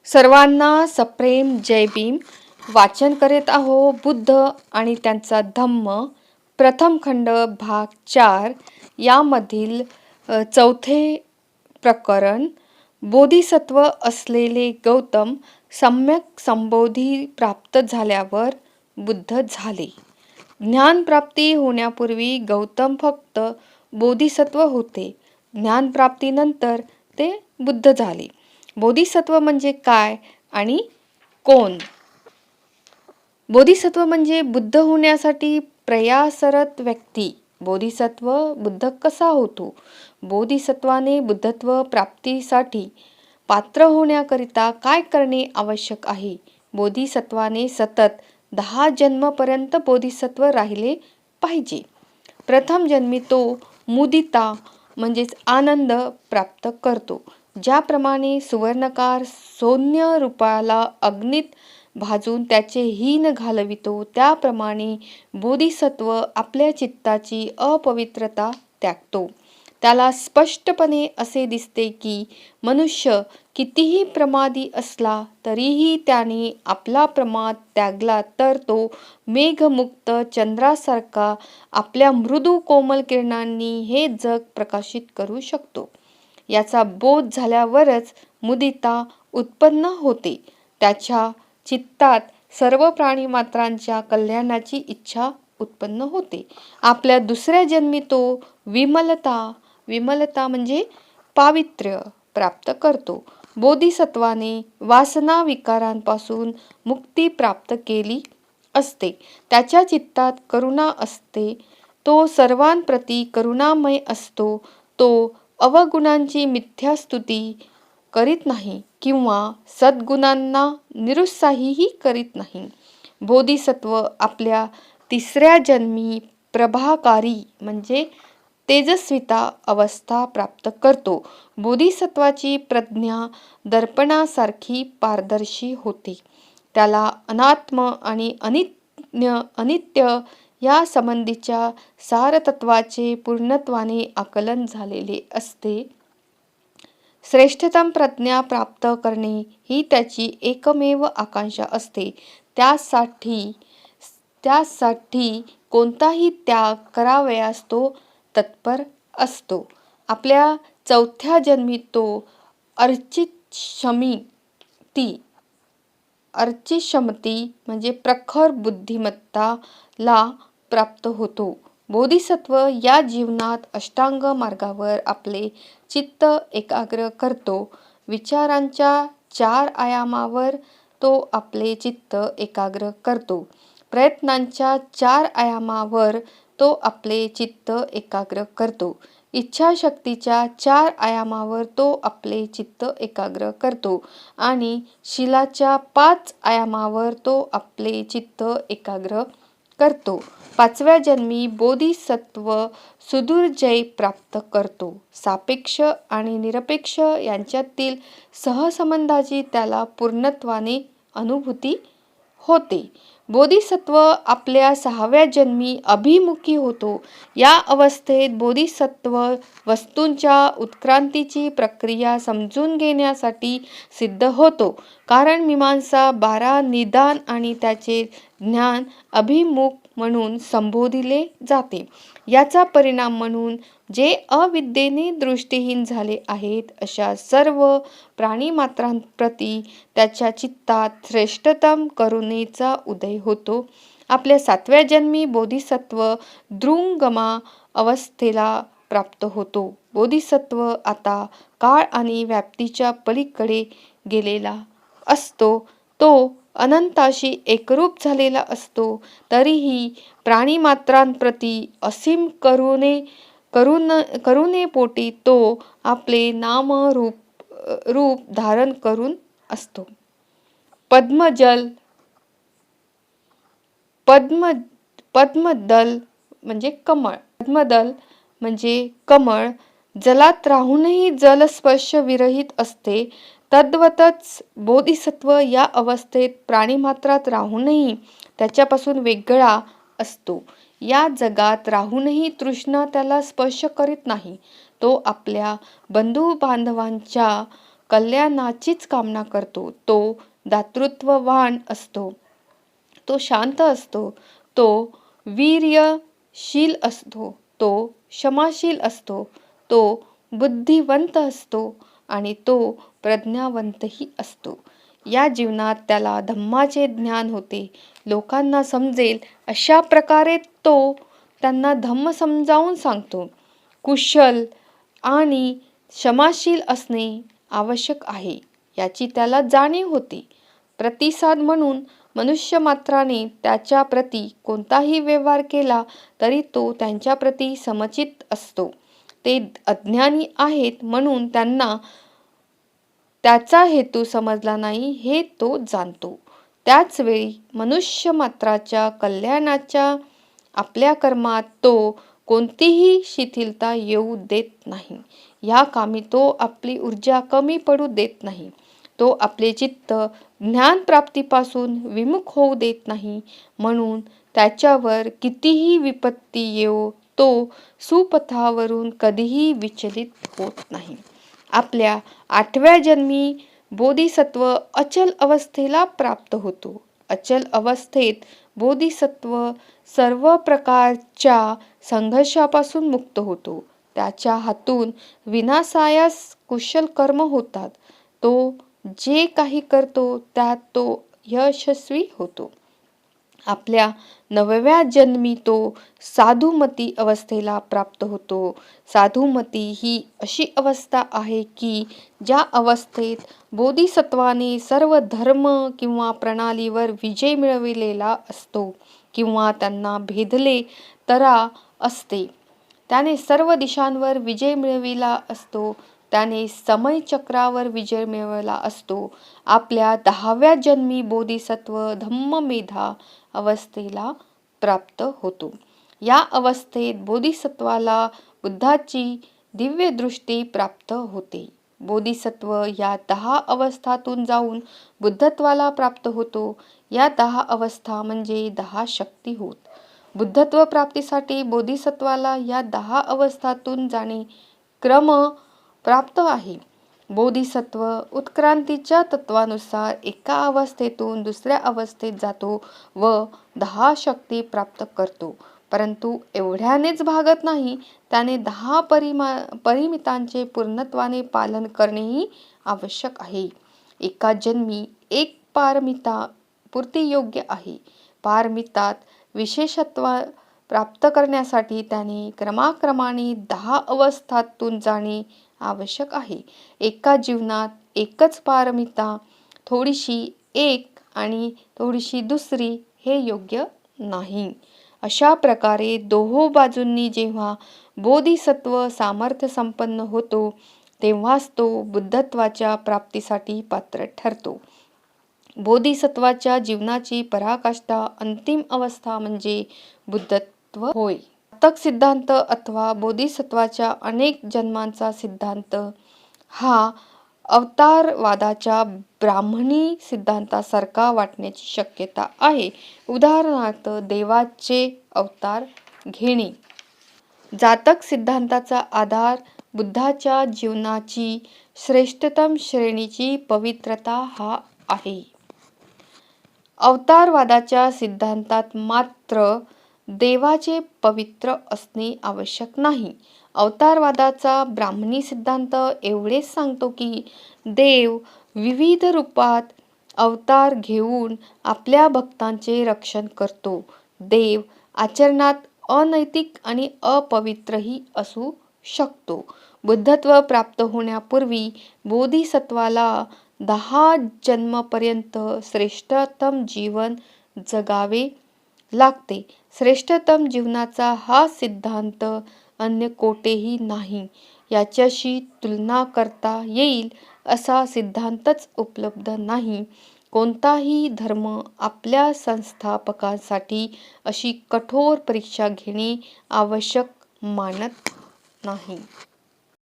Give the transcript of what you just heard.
सर्वांना सप्रेम जय भीम. वाचन करीत आहो बुद्ध आणि त्यांचा धम्म, प्रथम खंड भाग 4 यामधील चौथे प्रकरण. बोधिसत्व असलेले गौतम सम्यक संबोधी प्राप्त झाल्यावर बुद्ध झाले. ज्ञानप्राप्ती होण्यापूर्वी गौतम फक्त बोधिसत्व होते. ज्ञानप्राप्तीनंतर ते बुद्ध झाले. बोधिसत्व म्हणजे काय आणि कोण? बोधिसत्व म्हणजे बुद्ध होण्यासाठी प्रयासरत व्यक्ती. बोधिसत्व बुद्ध कसा होतो? बोधिसत्वाने बुद्धत्व प्राप्तीसाठी पात्र होण्याकरिता काय करणे आवश्यक आहे? बोधिसत्वाने सतत 10 जन्मपर्यंत बोधिसत्व राहिले पाहिजे. प्रथम जन्मी तो मुदिता म्हणजेच आनंद प्राप्त करतो. ज्याप्रमाणे सुवर्णकार सोन्य रूपाला अग्नीत भाजून त्याचे हीन घालवितो, त्याप्रमाणे बोधिसत्व आपल्या चित्ताची अपवित्रता त्यागतो. त्याला स्पष्टपणे असे दिसते की मनुष्य कितीही प्रमादी असला तरीही त्याने आपला प्रमाद त्यागला तर तो मेघमुक्त चंद्रासारखा आपल्या मृदू कोमल किरणांनी हे जग प्रकाशित करू शकतो. याचा बोध झाल्यावरच मुदिता उत्पन्न होते. त्याच्या चित्तात सर्व प्राणीमात्रांच्या कल्याणाची इच्छा उत्पन्न होते. आपल्या दुसऱ्या जन्मी तो विमलता म्हणजे पावित्र्य प्राप्त करतो. बोधिसत्वाने वासना विकारांपासून मुक्ती प्राप्त केली असते. त्याच्या चित्तात करुणा असते. तो सर्वांप्रती करुणामय असतो. तो अवगुणांची मिथ्यास्तुती करीत नाही किंवा सद्गुणांना निरुत्साहीही करीत नाही. बोधिसत्व आपल्या तिसऱ्या जन्मी प्रभाकारी म्हणजे तेजस्विता अवस्था प्राप्त करतो. बोधिसत्वाची प्रज्ञा दर्पणासारखी पारदर्शी होते. त्याला अनात्म आणि अनित्य या संबंधीच्या सारतत्वाचे पूर्णत्वाने आकलन झालेले असते. श्रेष्ठतम प्रज्ञा प्राप्त करणे ही त्याची एकमेव आकांक्षा असते. त्यासाठी कोणताही त्याग करावयास तो तत्पर असतो. आपल्या चौथ्या जन्मी तो अर्चिशमती म्हणजे प्रखर बुद्धिमत्ता ला प्राप्त होतो. बोधिसत्व या जीवनात अष्टांग मार्गावर आपले चित्त एकाग्र करतो. विचारांच्या 4 आयामावर तो आपले चित्त एकाग्र करतो. प्रयत्नांच्या 4 आयामावर तो आपले चित्त एकाग्र करतो. इच्छाशक्तीच्या 4 आयामावर तो आपले चित्त एकाग्र करतो आणि शीलाच्या 5 आयामावर तो आपले चित्त एकाग्र करतो. 5व्या जन्मी बोधिसत्व सुदुर्जय प्राप्त करतो. सापेक्ष आणि निरपेक्ष यांच्यातील सहसंबंधाची त्याला पूर्णत्वाने अनुभूती होते. बोधिसत्व आपल्या 6व्या जन्मी अभिमुखी होतो. या अवस्थेत बोधिसत्व वस्तूंच्या उत्क्रांतीची प्रक्रिया समजून घेण्यासाठी सिद्ध होतो. कारण मीमांसा 12 निदान आणि त्याचे ज्ञान अभिमुख म्हणून संबोधिले जाते. याचा परिणाम म्हणून जे अविद्येने दृष्टीहीन झाले आहेत अशा सर्व प्राणीमात्रांप्रती त्याच्या चित्तात श्रेष्ठतम करुणेचा उदय होतो. आपल्या 7व्या जन्मी बोधिसत्व दृंगमा अवस्थेला प्राप्त होतो. बोधिसत्व आता काळ आणि व्याप्तीच्या पलीकडे गेलेला असतो. तो अनंताशी एकरूप झालेला असतो. तरीही प्राणीमात्रांप्रती असीम करुणेपोटी तो आपले रूप धारण करून असतो. पद्मदल म्हणजे कमळ जलात राहूनही जलस्पर्श विरहित असते. तद्वतच बोधिसत्व या अवस्थेत प्राणीमात्रात राहूनही त्याच्यापासून वेगळा असतो. या जगात राहूनही तृष्णा त्याला स्पर्श करीत नाही. तो आपल्या बंधू बांधवांच्या कल्याणाचीच कामना करतो, तो दातृत्ववान असतो, तो शांत असतो, तो वीर्यशील असतो, तो क्षमाशील असतो, तो बुद्धिवंत असतो आणि तो प्रज्ञावंतही असतो. या जीवनात त्याला धम्माचे ज्ञान होते. लोकांना समजेल अशा प्रकारे तो त्यांना धम्म समजावून सांगतो. कुशल आणि क्षमाशील असणे आवश्यक आहे याची त्याला जाणीव होती. प्रतिसाद म्हणून मनुष्य मात्राने त्याच्या प्रती कोणताही व्यवहार केला तरी तो त्यांच्या प्रती समचित असतो. ते अज्ञानी आहेत म्हणून त्यांना त्याचा हेतू समजला नाही हे तो जाणतो. त्याच वेळी मनुष्य मात्राच्या कल्याणाच्या आपल्या कर्मात तो कोणतीही शिथिलता येऊ देत नाही. या कामी तो आपली ऊर्जा कमी पडू देत नाही. तो आपले चित्त ज्ञानप्राप्तीपासून विमुख होऊ देत नाही. म्हणून त्याच्यावर कितीही विपत्ती येवो तो सुपथावरून कधीही विचलित होत नाही. आपल्या 8व्या जन्मी बोधिसत्व अचल अवस्थेला प्राप्त होतो. अचल अवस्थेत बोधिसत्व सर्व प्रकारच्या संघर्षापासून मुक्त होतो. त्याच्या हातून विनासायास कुशल कर्म होतात. तो जे काही करतो त्यात तो यशस्वी होतो. आपल्या 9व्या जन्मी तो साधुमती अवस्थेला प्राप्त होतो. साधुमती ही अशी अवस्था आहे की ज्या अवस्थेत बोधिसत्वाने सर्व धर्म किंवा प्रणालीवर विजय मिळविलेला असतो किंवा त्यांना भेदले तरा असते. त्याने सर्व दिशांवर विजय मिळविला असतो. त्याने समयचक्रावर विजय मिळवला असतो. आपल्या 10व्या जन्मी बोधिसत्व धम्ममेधा अवस्थेला प्राप्त होतो. या अवस्थेत बोधिसत्वाला बुद्धाची दिव्य दृष्टी प्राप्त होते. बोधिसत्व या 10 अवस्थातून जाऊन बुद्धत्वाला प्राप्त होतो. या 10 अवस्था म्हणजे 10 शक्ती होत. बुद्धत्व प्राप्तीसाठी बोधिसत्वाला या 10 अवस्थातून जाणे क्रम प्राप्त आहे. बोधिसत्व उत्क्रांतीच्या तत्वानुसार एका अवस्थेतून दुसऱ्या अवस्थेत जातो व 10 शक्ती प्राप्त करतो. परंतु एवढ्यानेच भागत नाही, त्याने 10 परिमितांचे पूर्णत्वाने पालन करणेही आवश्यक आहे. एका जन्मी एक पारमिता पूर्ती योग्य आहे. पारमितात विशेषत्व प्राप्त करण्यासाठी त्याने क्रमाक्रमाने 10 अवस्थातून जाणे आवश्यक आहे. एका जीवनात एकच पारमिता, थोडीशी एक आणि थोडीशी दुसरी हे योग्य नाही. अशा प्रकारे दोहो बाजूंनी जेव्हा बोधिसत्व सामर्थ्य संपन्न होतो तेव्हाच तो बुद्धत्वाच्या प्राप्तीसाठी पात्र ठरतो. बोधिसत्वाच्या जीवनाची पराकाष्ठा अंतिम अवस्था म्हणजे बुद्धत्व होय. जातक सिद्धांत अथवा बोधिसत्वाच्या अनेक जन्मांचा सिद्धांत हा अवतारवादाच्या ब्राह्मणी सिद्धांतासारखा वाटण्याची शक्यता आहे. उदाहरणार्थ देवाचे अवतार घेणे. जातक सिद्धांताचा आधार बुद्धाच्या जीवनाची श्रेष्ठतम श्रेणीची पवित्रता हा आहे. अवतारवादाच्या सिद्धांतात मात्र देवाचे पवित्र असणे आवश्यक नाही. अवतारवादाचा ब्राह्मणी सिद्धांत एवढेच सांगतो की देव विविध रूपात अवतार घेऊन आपल्या भक्तांचे रक्षण करतो. देव आचरणात अनैतिक आणि अपवित्रही असू शकतो. बुद्धत्व प्राप्त होण्यापूर्वी बोधिसत्वाला 10 जन्मपर्यंत श्रेष्ठतम जीवन जगावे लागते. श्रेष्ठतम जीवनाचा हा सिद्धांत अन्य कोठेही नाही. याच्याशी तुलना करता येईल असा सिद्धांतच उपलब्ध नाही. कोणताही धर्म आपल्या संस्थापकांसाठी अशी कठोर परीक्षा घेणे आवश्यक मानत नाही.